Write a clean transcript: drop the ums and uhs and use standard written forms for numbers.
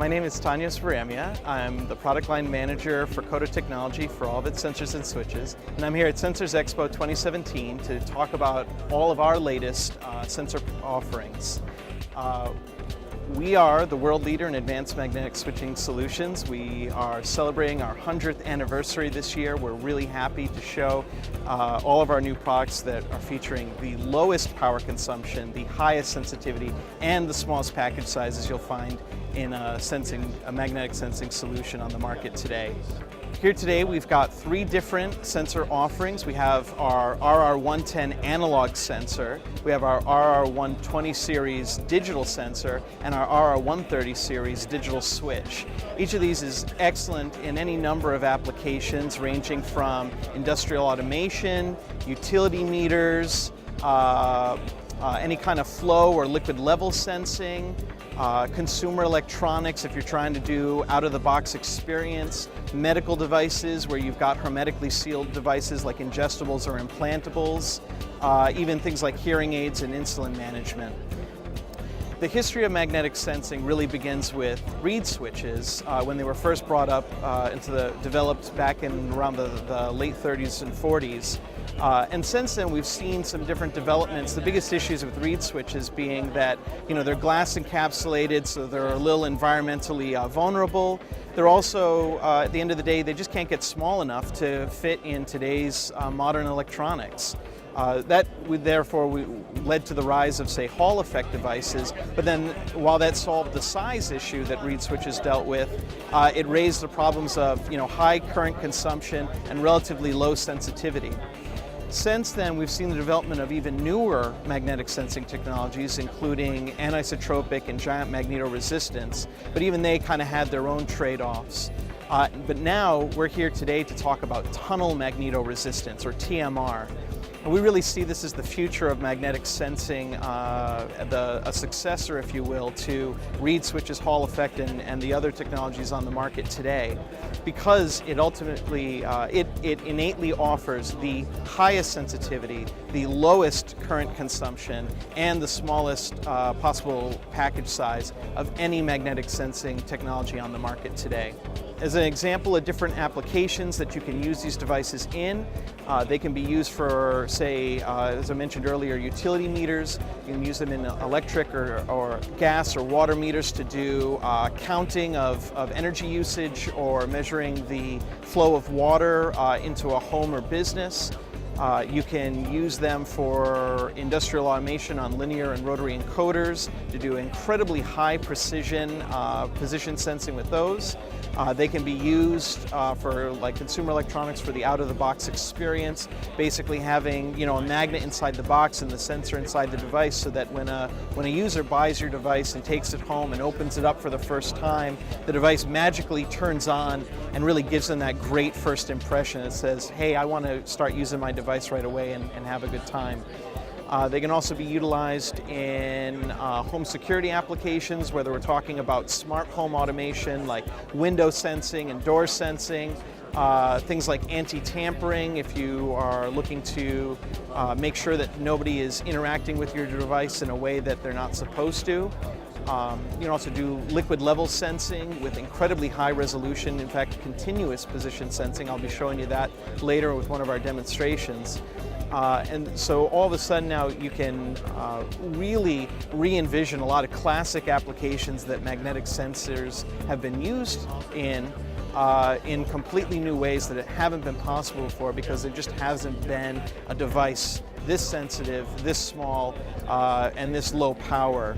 name is Tanya Svaramia. I'm the product line manager for Coto Technology for all of its sensors and switches. And I'm here at Sensors Expo 2017 to talk about all of our latest sensor offerings. We are the world leader in advanced magnetic switching solutions. We are celebrating our 100th anniversary this year. We're really happy to show all of our new products that are featuring the lowest power consumption, the highest sensitivity, and the smallest package sizes you'll find in a magnetic sensing solution on the market today. Here today we've got three different sensor offerings. We have our RR110 analog sensor, we have our RR120 series digital sensor, and our RR130 series digital switch. Each of these is excellent in any number of applications ranging from industrial automation, utility meters, any kind of flow or liquid level sensing, consumer electronics if you're trying to do out-of-the-box experience, medical devices where you've got hermetically sealed devices like ingestibles or implantables, even things like hearing aids and insulin management. The history of magnetic sensing really begins with reed switches when they were first brought up developed back in around the late 30s and 40s. And since then we've seen some different developments. The biggest issues with reed switches being that they're glass encapsulated, so they're a little environmentally vulnerable. They're also, at the end of the day, they just can't get small enough to fit in today's modern electronics. That therefore led to the rise of, say, Hall effect devices, but then while that solved the size issue that reed switches dealt with, it raised the problems of high current consumption and relatively low sensitivity. Since then, we've seen the development of even newer magnetic sensing technologies, including anisotropic and giant magnetoresistance, but even they kind of had their own trade-offs. But now we're here today to talk about tunnel magnetoresistance, or TMR. And we really see this as the future of magnetic sensing, a successor, if you will, to reed switches, Hall effect, and the other technologies on the market today, because it ultimately, it innately offers the highest sensitivity, the lowest current consumption, and the smallest possible package size of any magnetic sensing technology on the market today. As an example of different applications that you can use these devices in, they can be used for, say, as I mentioned earlier, utility meters. You can use them in electric or gas or water meters to do counting of energy usage or measuring the flow of water into a home or business. You can use them for industrial automation on linear and rotary encoders to do incredibly high precision position sensing with those. They can be used for consumer electronics for the out-of-the-box experience, basically having a magnet inside the box and the sensor inside the device, so that when a user buys your device and takes it home and opens it up for the first time, the device magically turns on and really gives them that great first impression. It says, hey, I want to start using my device right away and have a good time. They can also be utilized in home security applications, whether we're talking about smart home automation like window sensing and door sensing, things like anti-tampering if you are looking to make sure that nobody is interacting with your device in a way that they're not supposed to. You can also do liquid level sensing with incredibly high resolution, in fact continuous position sensing. I'll be showing you that later with one of our demonstrations. And so all of a sudden now you can really re-envision a lot of classic applications that magnetic sensors have been used in completely new ways that haven't been possible before, because there just hasn't been a device this sensitive, this small, and this low power.